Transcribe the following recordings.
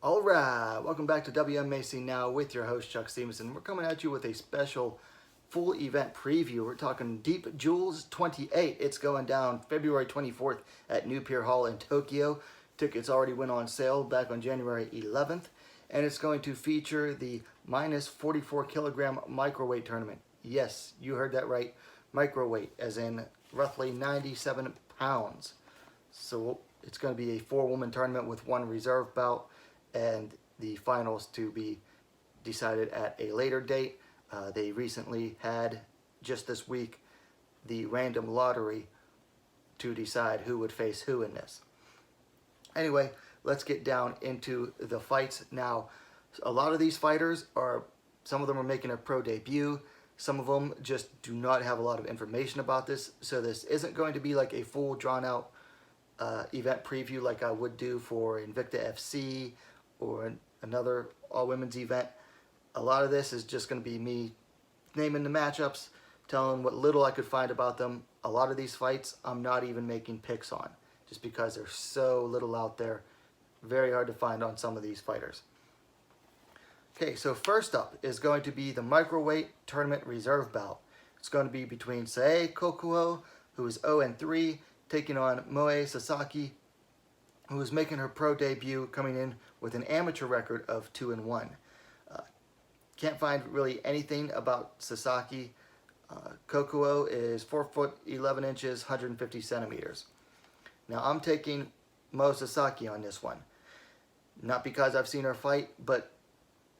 All right, welcome back to WMMA Now with your host Chuck Stevenson. We're coming at you with a special full event preview. We're talking Deep Jewels 28. It's going down February 24th at New Pier Hall in Tokyo. Tickets already went on sale back on January 11th, and it's going to feature the minus 44 kilogram microweight tournament. Yes, you heard that right. Microweight, as in roughly 97 pounds. So it's going to be a 4-woman tournament with one reserve bout, and the finals to be decided at a later date. They recently had, just this week, the random lottery to decide who would face who in this. Anyway, let's get down into the fights now. A lot of these fighters some of them are making a pro debut. Some of them just do not have a lot of information about this, so this isn't going to be like a full drawn out event preview like I would do for Invicta FC or another all-women's event. A lot of this is just going to be me naming the matchups, telling what little I could find about them. A lot of these fights I'm not even making picks on, just because there's so little out there. Very hard to find on some of these fighters. Okay, so first up is going to be the microweight tournament reserve bout. It's going to be between Sae Kokuo, who is 0-3, taking on Moe Sasaki, who is making her pro debut, coming in with an amateur record of 2-1. Can't find really anything about Sasaki. Kokuo is 4 foot 11 inches, 150 centimeters. Now I'm taking Mo Sasaki on this one. Not because I've seen her fight, but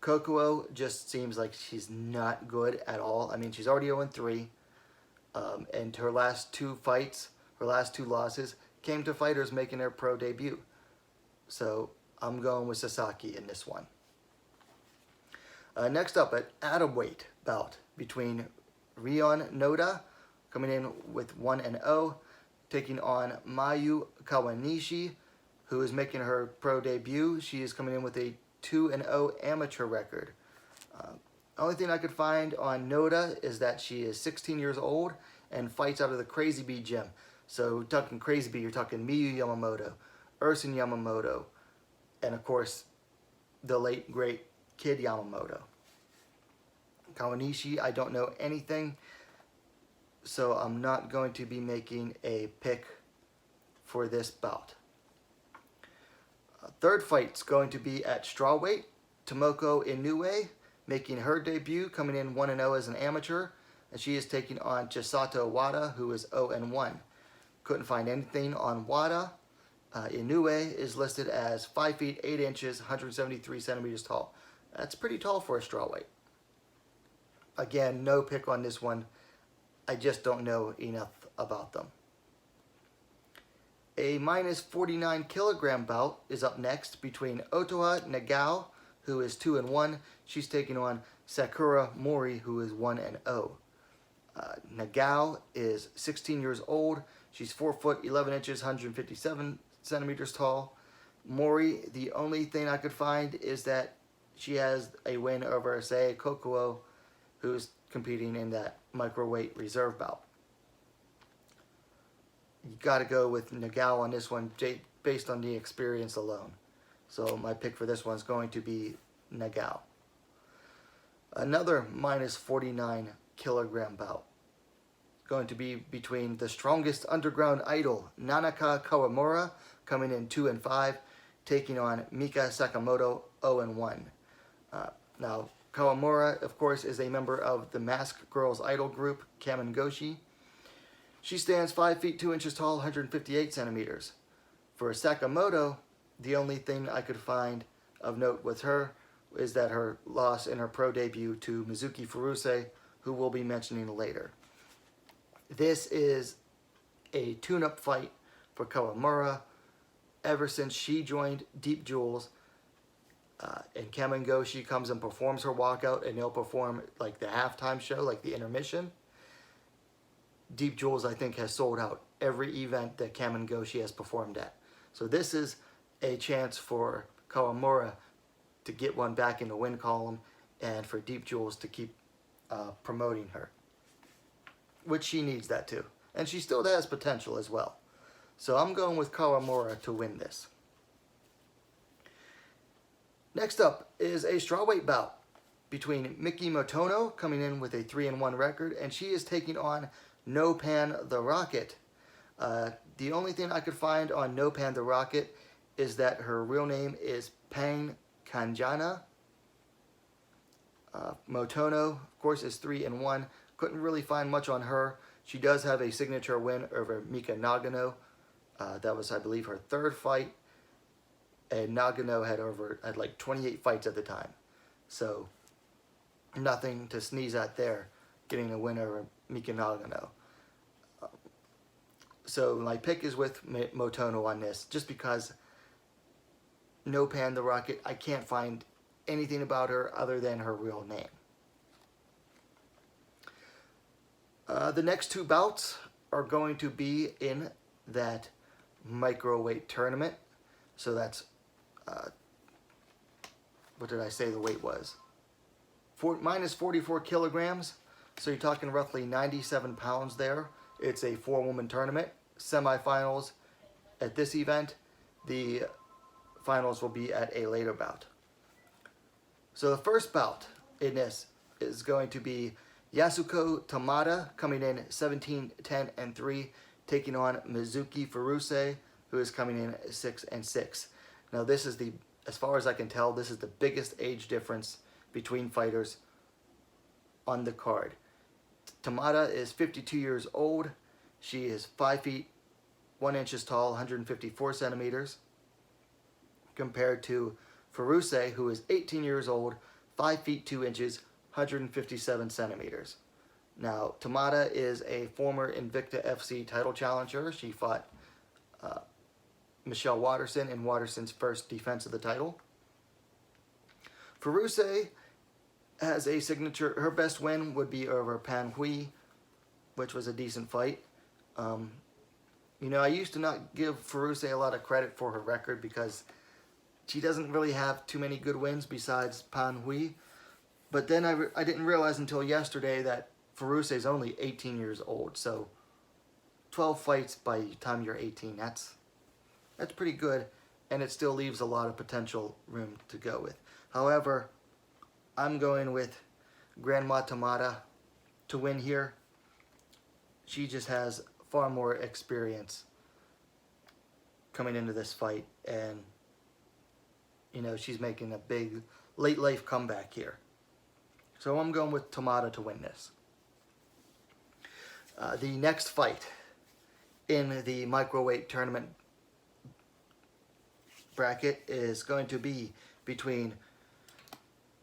Kokuo just seems like she's not good at all. I mean, she's already 0-3, and her last two fights, her last two losses, came to fighters making their pro debut. So I'm going with Sasaki in this one. Next up, at atomweight bout between Rion Noda, coming in with 1-0, taking on Mayu Kawanishi, who is making her pro debut. She is coming in with a 2-0 amateur record. Only thing I could find on Noda is that she is 16 years old and fights out of the Crazy Bee gym. So talking Crazy Bee, you're talking Miyu Yamamoto, Ursin Yamamoto, and of course the late great Kid Yamamoto. Kawanishi, I don't know anything, so I'm not going to be making a pick for this bout. Third fight's going to be at strawweight. Tomoko Inoue making her debut, coming in 1-0 as an amateur, and she is taking on Chisato Wada, who is 0-1. Couldn't find anything on Wada. Inoue is listed as 5 feet 8 inches, 173 centimeters tall. That's pretty tall for a strawweight. Again, no pick on this one. I just don't know enough about them. A minus 49 kilogram bout is up next between Otoa Nagao, who is 2-1. She's taking on Sakura Mori, who is 1-0. Nagao is 16 years old. She's 4 foot 11 inches, 157 centimeters tall. Mori, the only thing I could find is that she has a win over Sae Kokuo, who's competing in that microweight reserve bout. You got to go with Nagao on this one based on the experience alone. So my pick for this one is going to be Nagao. Another minus 49 kilogram bout. Going to be between the strongest underground idol, Nanaka Kawamura, coming in 2-5, taking on Mika Sakamoto, 0-1. Now, Kawamura, of course, is a member of the Masked Girls idol group, Kamen-Goshi. She stands 5 feet 2 inches tall, 158 centimeters. For Sakamoto, the only thing I could find of note with her is that her loss in her pro debut to Mizuki Furuse, who we'll be mentioning later. This is a tune-up fight for Kawamura. Ever since she joined Deep Jewels, and Kamen-Goshi comes and performs her walkout, and they'll perform like the halftime show, like the intermission. Deep Jewels, I think, has sold out every event that Kamen-Goshi has performed at. So this is a chance for Kawamura to get one back in the win column, and for Deep Jewels to keep promoting her, which she needs that too. And she still has potential as well. So I'm going with Kawamura to win this. Next up is a strawweight bout between Miki Motono, coming in with a 3-1 record, and she is taking on No Pan the Rocket. The only thing I could find on No Pan the Rocket is that her real name is Pang Kanjana. Motono, of course, is 3-1. Couldn't really find much on her. She does have a signature win over Mika Nagano. That was, I believe, her third fight. And Nagano had like 28 fights at the time. So nothing to sneeze at there, getting a win over Mika Nagano. So my pick is with Motono on this, just because No Pan the Rocket, I can't find anything about her other than her real name. The next two bouts are going to be in that microweight tournament. So that's, what did I say the weight was? Minus 44 kilograms. So you're talking roughly 97 pounds there. It's a 4-woman tournament. Semifinals at this event. The finals will be at a later bout. So the first bout in this is going to be Yasuko Tamada, coming in 17-10-3, taking on Mizuki Furuse, who is coming in 6-6. Now this is as far as I can tell, this is the biggest age difference between fighters on the card. Tamada is 52 years old. She is 5 feet 1 inches tall, 154 centimeters, compared to Furuse, who is 18 years old, 5 feet 2 inches, 157 centimeters. Now, Tamada is a former Invicta FC title challenger. She fought Michelle Watterson in Watterson's first defense of the title. Furuse has a signature. Her best win would be over Pan Hui, which was a decent fight. You know, I used to not give Furuse a lot of credit for her record because she doesn't really have too many good wins besides Pan Hui. But then I didn't realize until yesterday that Furuse is only 18 years old. So 12 fights by the time you're 18, that's pretty good. And it still leaves a lot of potential room to go with. However, I'm going with Grandma Tamada to win here. She just has far more experience coming into this fight, and you know, she's making a big late life comeback here. So I'm going with Tamada to win this. The next fight in the microweight tournament bracket is going to be between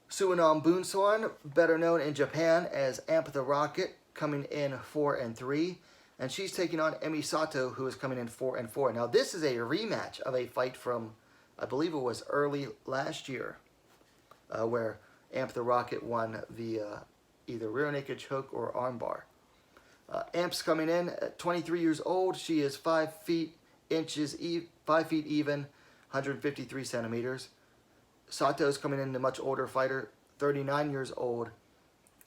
Suinon Bunsorn, better known in Japan as Amp the Rocket, coming in 4-3, and she's taking on Emi Sato, who is coming in 4-4. Now this is a rematch of a fight from, I believe it was early last year, where Amp the Rocket won via either rear naked choke or armbar. Amp's coming in at 23 years old. She is 5 feet even, 153 centimeters. Sato's coming in a much older fighter, 39 years old,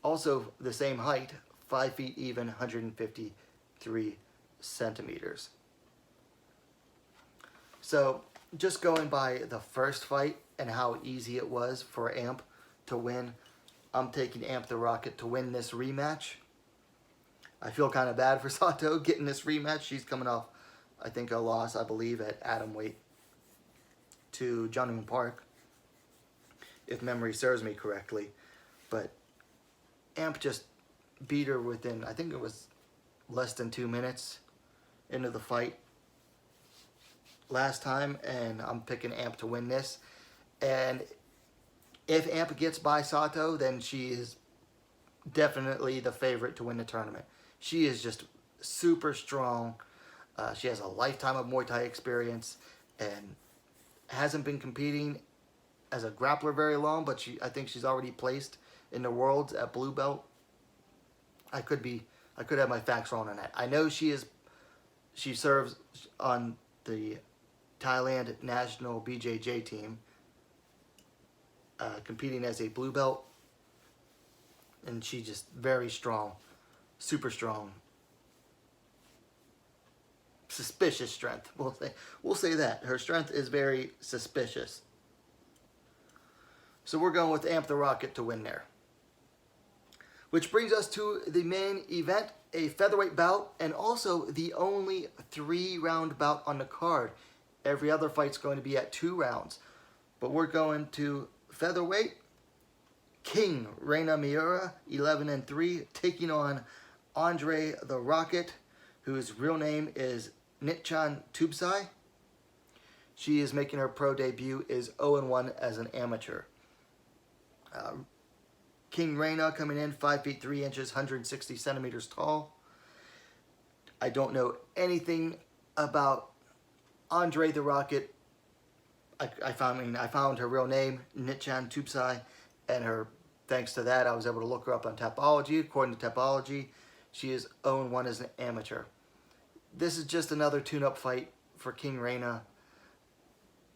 also the same height, 5 feet even, 153 centimeters. So just going by the first fight and how easy it was for Amp to win, I'm taking Amp the Rocket to win this rematch. I feel kind of bad for Sato getting this rematch. She's coming off, I think, a loss, I believe, at atomweight to Jung Park, if memory serves me correctly. But Amp just beat her within, I think it was less than 2 minutes into the fight last time, and I'm picking Amp to win this. And if Amp gets by Sato, then she is definitely the favorite to win the tournament. She is just super strong. She has a lifetime of Muay Thai experience and hasn't been competing as a grappler very long, but I think she's already placed in the Worlds at blue belt. I could have my facts wrong on that. I know she serves on the Thailand national BJJ team, competing as a blue belt, and she's just very strong, super strong, suspicious strength. We'll say that her strength is very suspicious. So we're going with Amp the Rocket to win there. Which brings us to the main event, a featherweight bout, and also the only 3-round bout on the card. Every other fight's going to be at 2 rounds. But we're going to featherweight. King Reina Miura, 11-3, taking on Andre the Rocket, whose real name is Nichan Tubsai. She is making her pro debut, is 0-1 as an amateur. King Reina coming in 5 feet 3 inches, 160 centimeters tall. I don't know anything about Andre the Rocket. I found her real name, Nichan Tubsai, and thanks to that, I was able to look her up on Tapology. According to Tapology, she is 0-1 as an amateur. This is just another tune-up fight for King Reina.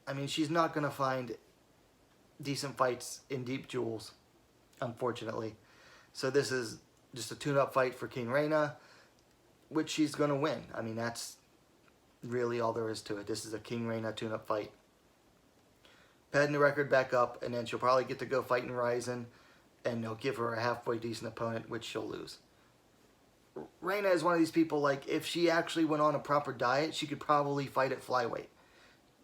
I mean, she's not going to find decent fights in Deep Jewels, unfortunately. So this is just a tune-up fight for King Reina, which she's going to win. I mean, that's really all there is to it. This is a King Reina tune-up fight. Padding the record back up, and then she'll probably get to go fight in Ryzen, and they'll give her a halfway decent opponent, which she'll lose. Reina is one of these people, like, if she actually went on a proper diet, she could probably fight at flyweight.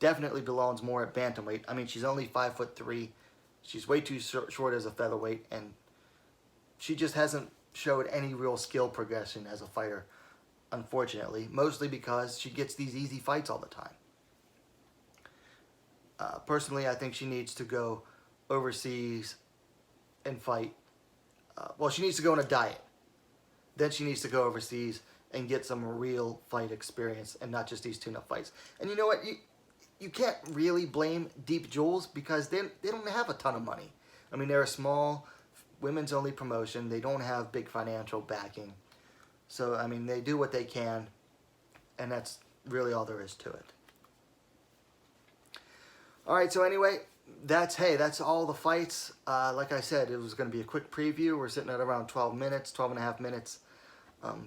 Definitely belongs more at bantamweight. I mean, she's only 5'3". She's way too short as a featherweight, and she just hasn't showed any real skill progression as a fighter, unfortunately. Mostly because she gets these easy fights all the time. Personally, I think she needs to go overseas and fight. Well, she needs to go on a diet. Then she needs to go overseas and get some real fight experience and not just these tune-up fights. And you know what? You can't really blame Deep Jewels because they don't have a ton of money. I mean, they're a small women's only promotion. They don't have big financial backing. So, I mean, they do what they can, and that's really all there is to it. All right, so anyway, that's all the fights. Like I said, it was going to be a quick preview. We're sitting at around 12 minutes, 12 and a half minutes.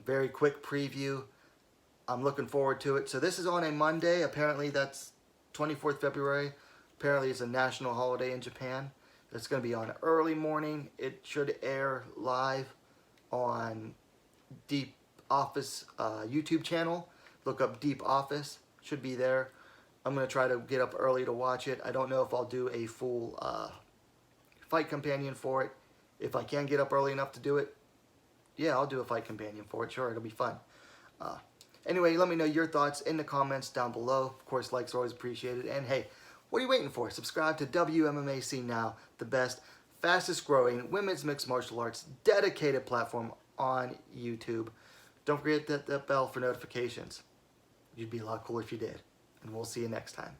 Very quick preview. I'm looking forward to it. So this is on a Monday. Apparently that's 24th February. Apparently it's a national holiday in Japan. It's going to be on early morning. It should air live on Deep Office YouTube channel. Look up Deep Office. Should be there. I'm going to try to get up early to watch it. I don't know if I'll do a full fight companion for it. If I can get up early enough to do it, yeah, I'll do a fight companion for it. Sure, it'll be fun. Anyway, let me know your thoughts in the comments down below. Of course, likes are always appreciated. And hey, what are you waiting for? Subscribe to WMMA See Now, the best, fastest growing women's mixed martial arts dedicated platform on YouTube. Don't forget that bell for notifications. You'd be a lot cooler if you did. And we'll see you next time.